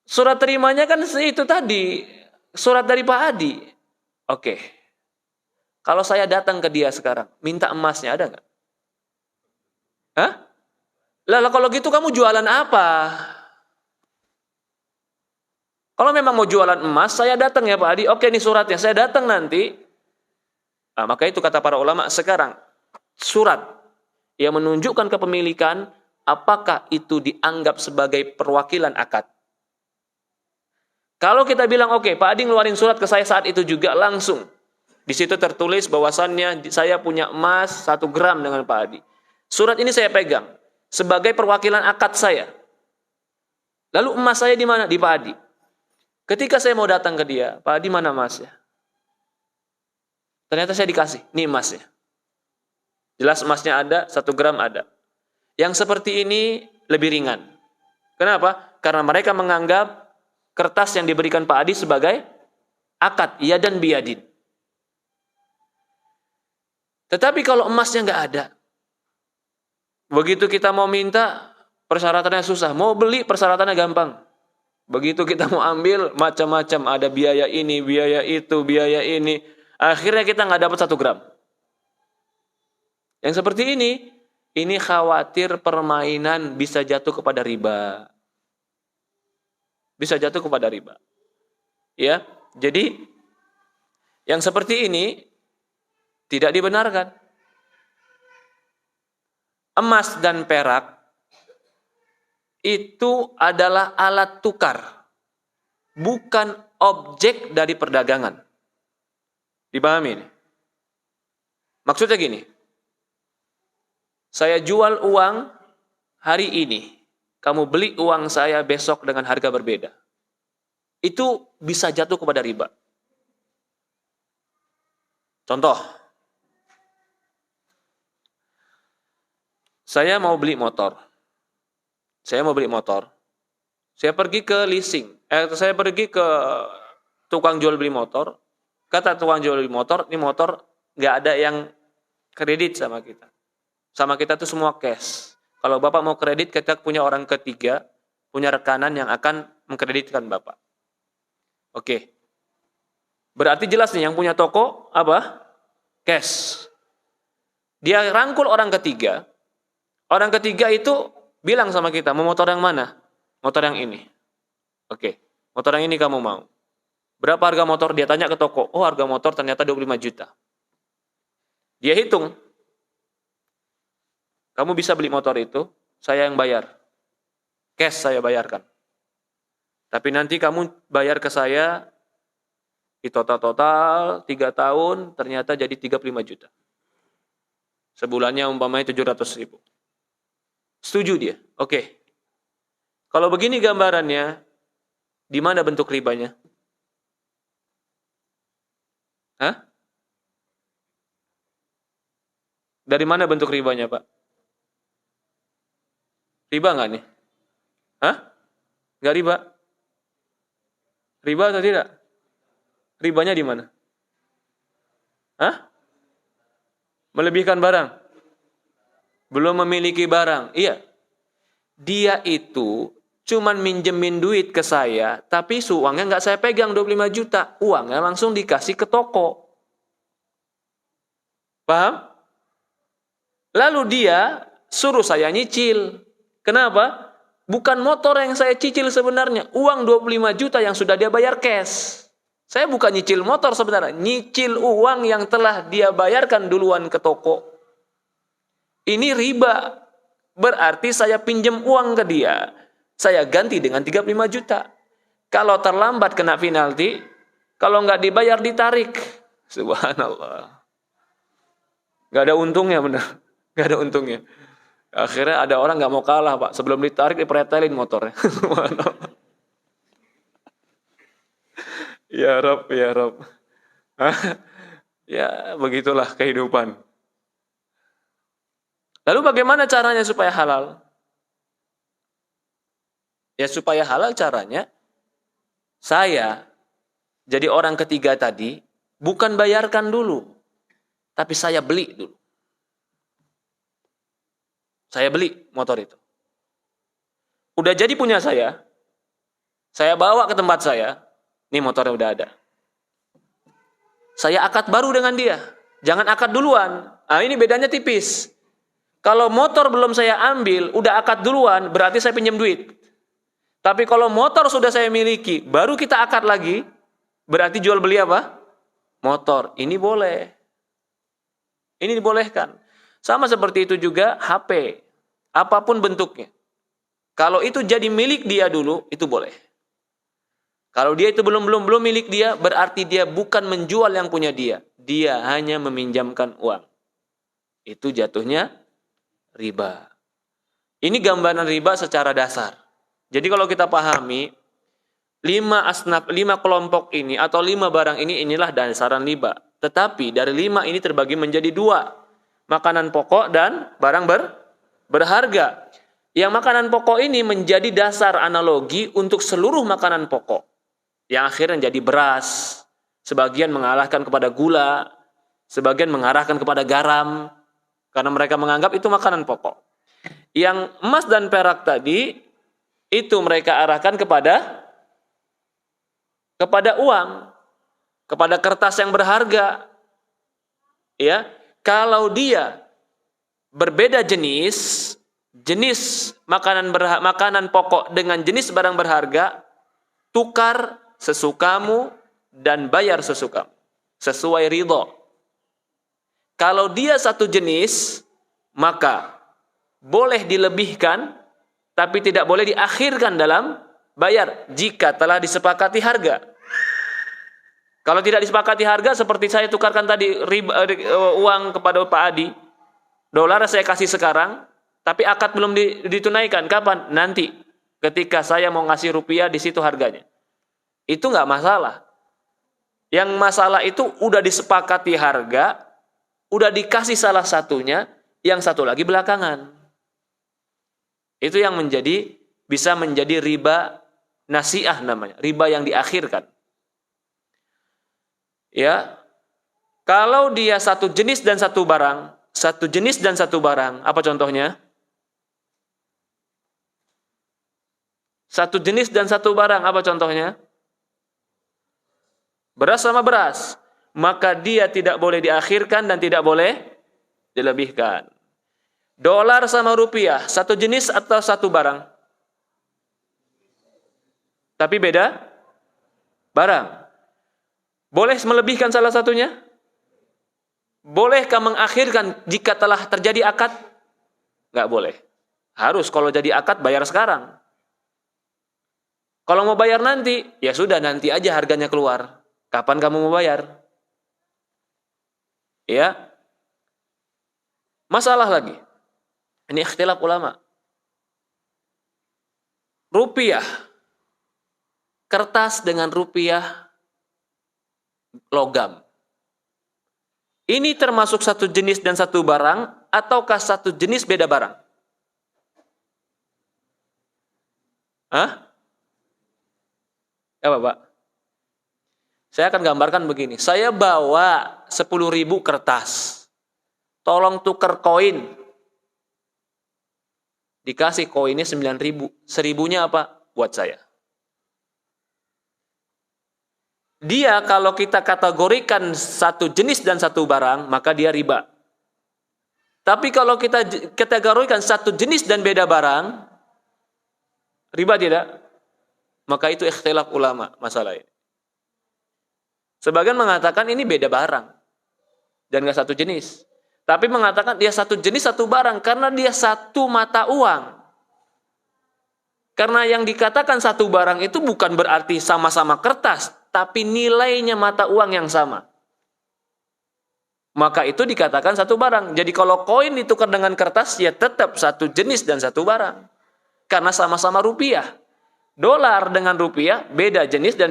Surat terimanya kan itu tadi, surat dari Pak Adi. Oke. Kalau saya datang ke dia sekarang, minta emasnya ada nggak? Hah? Lah kalau gitu kamu jualan apa? Kalau memang mau jualan emas, saya datang ya Pak Adi. Oke, ini suratnya. Saya datang nanti. Nah, maka itu kata para ulama sekarang. Surat yang menunjukkan kepemilikan, apakah itu dianggap sebagai perwakilan akad? Kalau kita bilang, oke, Pak Adi ngeluarin surat ke saya saat itu juga langsung. Di situ tertulis bahwasannya saya punya emas 1 gram dengan Pak Adi. Surat ini saya pegang sebagai perwakilan akad saya. Lalu emas saya di mana? Di Pak Adi. Ketika saya mau datang ke dia, Pak Adi mana emasnya? Ternyata saya dikasih, ini emasnya. Jelas emasnya ada, 1 gram ada. Yang seperti ini lebih ringan. Kenapa? Karena mereka menganggap kertas yang diberikan Pak Adi sebagai akad, iya dan biadin. Tetapi kalau emasnya nggak ada, begitu kita mau minta, persyaratannya susah. Mau beli, persyaratannya gampang. Begitu kita mau ambil, macam-macam. Ada biaya ini, biaya itu, biaya ini. Akhirnya kita nggak dapat 1 gram. Yang seperti ini khawatir permainan bisa jatuh kepada riba. Bisa jatuh kepada riba. Ya, jadi yang seperti ini tidak dibenarkan. Emas dan perak itu adalah alat tukar, bukan objek dari perdagangan. Dipahami ini? Maksudnya gini, saya jual uang hari ini, kamu beli uang saya besok dengan harga berbeda. Itu bisa jatuh kepada riba. Contoh, saya mau beli motor. Saya pergi ke leasing. Saya pergi ke tukang jual beli motor. Kata tukang jual beli motor, ini motor nggak ada yang kredit sama kita. Sama kita tuh semua cash. Kalau Bapak mau kredit, kita punya orang ketiga, punya rekanan yang akan mengkreditkan Bapak. Oke. Berarti jelas nih yang punya toko apa? Cash. Dia rangkul orang ketiga. Orang ketiga itu bilang sama kita, mau motor yang mana? Motor yang ini. Oke. Motor yang ini kamu mau. Berapa harga motor? Dia tanya ke toko. Oh, harga motor ternyata 25 juta. Dia hitung. Kamu bisa beli motor itu, saya yang bayar. Cash saya bayarkan. Tapi nanti kamu bayar ke saya di total 3 tahun ternyata jadi 35 juta. Sebulannya umpamanya 700 ribu. Setuju dia? Oke. Kalau begini gambarannya, di mana bentuk ribanya? Hah? Dari mana bentuk ribanya, Pak? Riba nggak nih? Hah? Nggak riba? Riba atau tidak? Ribanya di mana? Hah? Melebihkan barang? Belum memiliki barang. Iya. Dia itu cuman minjemin duit ke saya, tapi uangnya nggak saya pegang 25 juta. Uangnya langsung dikasih ke toko. Paham? Lalu dia suruh saya nyicil. Kenapa? Bukan motor yang saya cicil sebenarnya. Uang 25 juta yang sudah dia bayar cash. Saya bukan nyicil motor sebenarnya. Nyicil uang yang telah dia bayarkan duluan ke toko. Ini riba. Berarti saya pinjam uang ke dia. Saya ganti dengan 35 juta. Kalau terlambat kena penalti. Kalau nggak dibayar ditarik. Subhanallah. Nggak ada untungnya benar. Nggak ada untungnya. Akhirnya ada orang nggak mau kalah, Pak. Sebelum ditarik dipretelin motornya. Ya Rob, ya Rob. Ya begitulah kehidupan. Lalu bagaimana caranya supaya halal? Ya supaya halal caranya, saya jadi orang ketiga tadi, bukan bayarkan dulu, tapi saya beli dulu. Saya beli motor itu. Udah jadi punya saya, Saya bawa ke tempat saya, ini motornya udah ada. Saya akad baru dengan dia. Jangan akad duluan. Nah, ini bedanya tipis. Kalau motor belum saya ambil, udah akad duluan, berarti saya pinjam duit. Tapi kalau motor sudah saya miliki, baru kita akad lagi, berarti jual beli apa? Motor. Ini boleh. Ini dibolehkan. Sama seperti itu juga HP. Apapun bentuknya. Kalau itu jadi milik dia dulu, itu boleh. Kalau dia itu belum milik dia, berarti dia bukan menjual yang punya dia. Dia hanya meminjamkan uang. Itu jatuhnya riba. Ini gambaran riba secara dasar. Jadi kalau kita pahami 5 kelompok ini atau 5 barang ini, inilah dasaran riba. Tetapi dari 5 ini terbagi menjadi 2. Makanan pokok dan barang berharga. Yang makanan pokok ini menjadi dasar analogi untuk seluruh makanan pokok. Yang akhirnya jadi beras. Sebagian mengarahkan kepada gula. Sebagian mengarahkan kepada garam. Karena mereka menganggap itu makanan pokok. Yang emas dan perak tadi, itu mereka arahkan kepada uang, kepada kertas yang berharga. Ya, kalau dia berbeda jenis makanan pokok dengan jenis barang berharga, tukar sesukamu dan bayar sesukamu, sesuai ridho. Kalau dia satu jenis, maka boleh dilebihkan, tapi tidak boleh diakhirkan dalam bayar jika telah disepakati harga. Kalau tidak disepakati harga, seperti saya tukarkan tadi uang kepada Pak Adi, dolar saya kasih sekarang, tapi akad belum ditunaikan. Kapan? Nanti. Ketika saya mau ngasih rupiah, di situ harganya. Itu nggak masalah. Yang masalah itu udah disepakati harga, udah dikasih salah satunya, yang satu lagi belakangan. Itu yang bisa menjadi riba nasiah namanya, riba yang diakhirkan. Ya, kalau dia satu jenis dan satu barang, apa contohnya? Satu jenis dan satu barang, apa contohnya? Beras sama beras, maka dia tidak boleh diakhirkan dan tidak boleh dilebihkan. Dolar sama rupiah, satu jenis atau satu barang? Tapi beda barang. Boleh melebihkan salah satunya? Bolehkah mengakhirkan jika telah terjadi akad? Nggak boleh. Harus kalau jadi akad bayar sekarang. Kalau mau bayar nanti, ya sudah nanti aja harganya keluar. Kapan kamu mau bayar? Ya. Masalah lagi. Ini ikhtilaf ulama. Rupiah. Kertas dengan rupiah logam. Ini termasuk satu jenis dan satu barang, ataukah satu jenis beda barang? Hah? Ya Bapak. Saya akan gambarkan begini. Saya bawa 10.000 kertas. Tolong tuker koin. Dikasih koinnya 9.000. 1.000-nya apa? Buat saya. Dia kalau kita kategorikan satu jenis dan satu barang, maka dia riba. Tapi kalau kita kategorikan satu jenis dan beda barang, riba tidak? Maka itu ikhtilaf ulama masalah ini. Sebagian mengatakan ini beda barang dan nggak satu jenis. Tapi mengatakan dia satu jenis satu barang karena dia satu mata uang. Karena yang dikatakan satu barang itu bukan berarti sama-sama kertas, tapi nilainya mata uang yang sama. Maka itu dikatakan satu barang. Jadi kalau koin ditukar dengan kertas, ya tetap satu jenis dan satu barang. Karena sama-sama rupiah. Dolar dengan rupiah beda jenis dan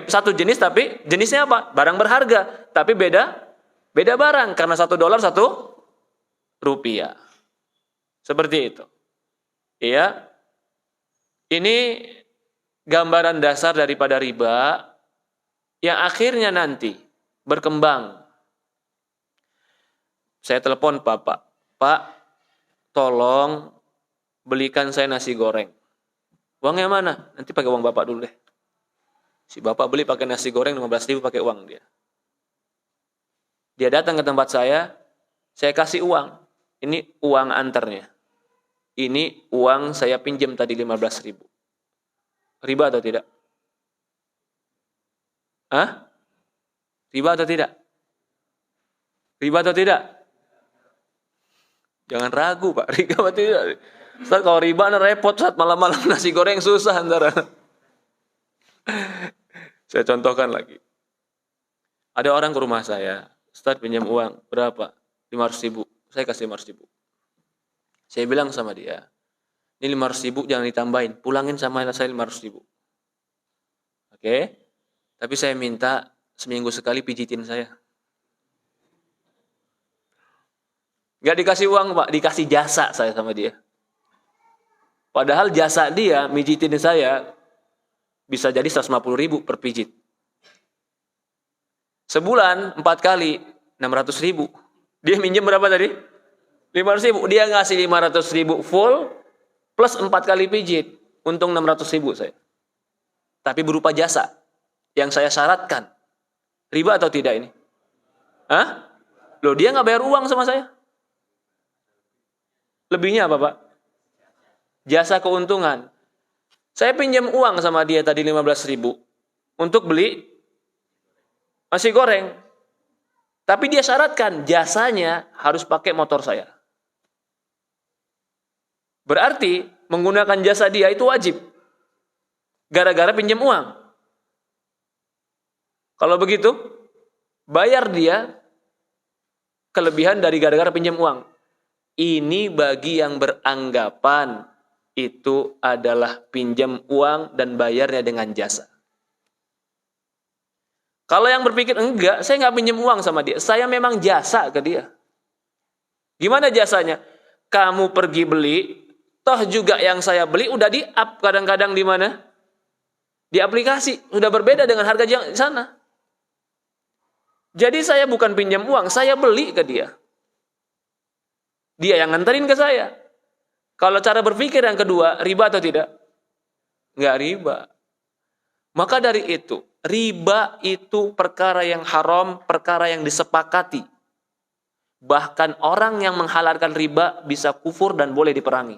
satu jenis tapi jenisnya apa? Barang berharga. Tapi beda barang. Karena satu dolar satu rupiah. Seperti itu. Iya. Ini gambaran dasar daripada riba yang akhirnya nanti berkembang. Saya telepon Pak, tolong belikan saya nasi goreng. Uangnya mana? Nanti pakai uang bapak dulu deh. Si bapak beli pakai nasi goreng 15.000 pakai uang dia. Dia datang ke tempat saya kasih uang. Ini uang antarnya. Ini uang saya pinjam tadi 15.000. Riba atau tidak? Hah? Riba atau tidak? Riba atau tidak? Jangan ragu Pak, riba atau tidak? Ustaz, kalau riba repot saat malam-malam nasi goreng susah antara. Saya contohkan lagi. Ada orang ke rumah saya, Ustaz pinjam uang, berapa? 500.000. Saya kasih 500.000. Saya bilang sama dia, ini 500.000 jangan ditambahin, pulangin sama saya 500.000. Oke? Tapi saya minta seminggu sekali pijitin saya. Gak dikasih uang Pak, dikasih jasa saya sama dia. Padahal jasa dia mijitin saya bisa jadi 150.000 per pijit. Sebulan 4 kali 600.000. Dia minjem berapa tadi? 500.000. Dia ngasih 500.000 full plus 4 kali pijit. Untung 600.000 saya. Tapi berupa jasa yang saya syaratkan. Riba atau tidak ini? Hah? Loh dia nggak bayar uang sama saya. Lebihnya apa Pak? Jasa keuntungan. Saya pinjam uang sama dia tadi 15.000 untuk beli nasi goreng. Tapi dia syaratkan jasanya harus pakai motor saya. Berarti menggunakan jasa dia itu wajib. Gara-gara pinjam uang. Kalau begitu, bayar dia kelebihan dari gara-gara pinjam uang. Ini bagi yang beranggapan itu adalah pinjam uang dan bayarnya dengan jasa. Kalau yang berpikir enggak, saya nggak pinjam uang sama dia, saya memang jasa ke dia. Gimana jasanya? Kamu pergi beli, toh juga yang saya beli udah di-up kadang-kadang di mana? Di aplikasi, sudah berbeda dengan harga di sana. Jadi saya bukan pinjam uang, saya beli ke dia. Dia yang nganterin ke saya. Kalau cara berpikir yang kedua, riba atau tidak? Enggak riba. Maka dari itu, riba itu perkara yang haram, perkara yang disepakati. Bahkan orang yang menghalalkan riba bisa kufur dan boleh diperangi.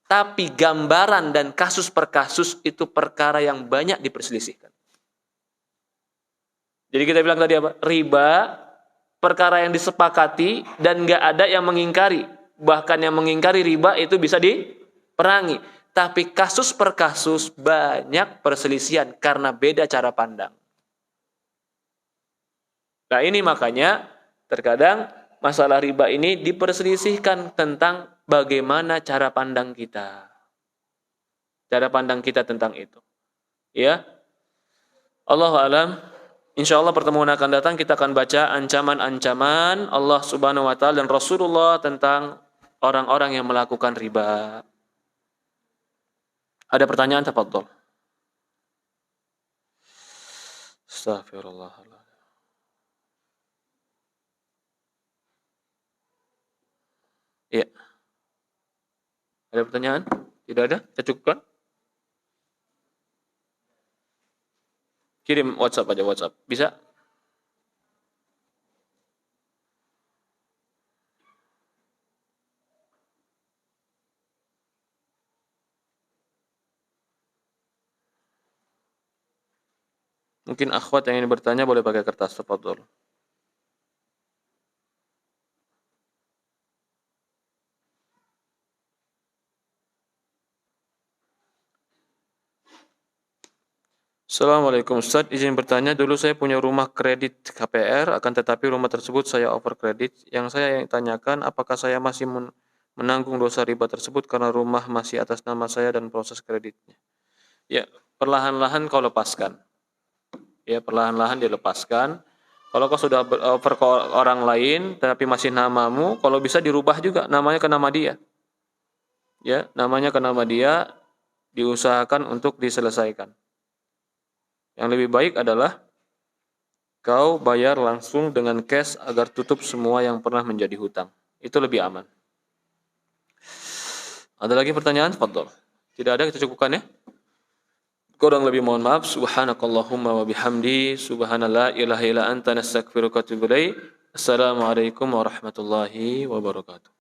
Tapi gambaran dan kasus per kasus itu perkara yang banyak diperselisihkan. Jadi kita bilang tadi apa? Riba, perkara yang disepakati dan nggak ada yang mengingkari. Bahkan yang mengingkari riba itu bisa diperangi. Tapi kasus per kasus banyak perselisihan karena beda cara pandang. Nah ini makanya terkadang masalah riba ini diperselisihkan tentang bagaimana cara pandang kita. Cara pandang kita tentang itu. Ya. Allahu a'lam. InsyaAllah pertemuan akan datang kita akan baca ancaman-ancaman Allah Subhanahu wa taala dan Rasulullah tentang orang-orang yang melakukan riba. Ada pertanyaan, tafadhol. Astagfirullahaladzim. Iya. Ada pertanyaan? Tidak ada? Kita cukupkan? Kirim WhatsApp aja, WhatsApp. Bisa? Mungkin akhwat yang ingin bertanya boleh pakai kertas, tafadhol. Assalamualaikum Ustaz, izin bertanya, dulu saya punya rumah kredit KPR, akan tetapi rumah tersebut saya over kredit. Yang saya tanyakan, apakah saya masih menanggung dosa riba tersebut karena rumah masih atas nama saya dan proses kreditnya? Ya, perlahan-lahan kau lepaskan. Ya, perlahan-lahan dilepaskan. Kalau kau sudah over ke orang lain, tapi masih namamu, kalau bisa dirubah juga namanya ke nama dia. Ya, namanya ke nama dia, diusahakan untuk diselesaikan. Yang lebih baik adalah kau bayar langsung dengan cash agar tutup semua yang pernah menjadi hutang. Itu lebih aman. Ada lagi pertanyaan? Fadhol. Tidak ada, kita cukupkan ya. Kurang lebih mohon maaf. Subhanakallahumma wa bihamdi. Subhanallah ilaha illa anta nastaghfiruka wa atubu ilaik. Assalamualaikum warahmatullahi wabarakatuh.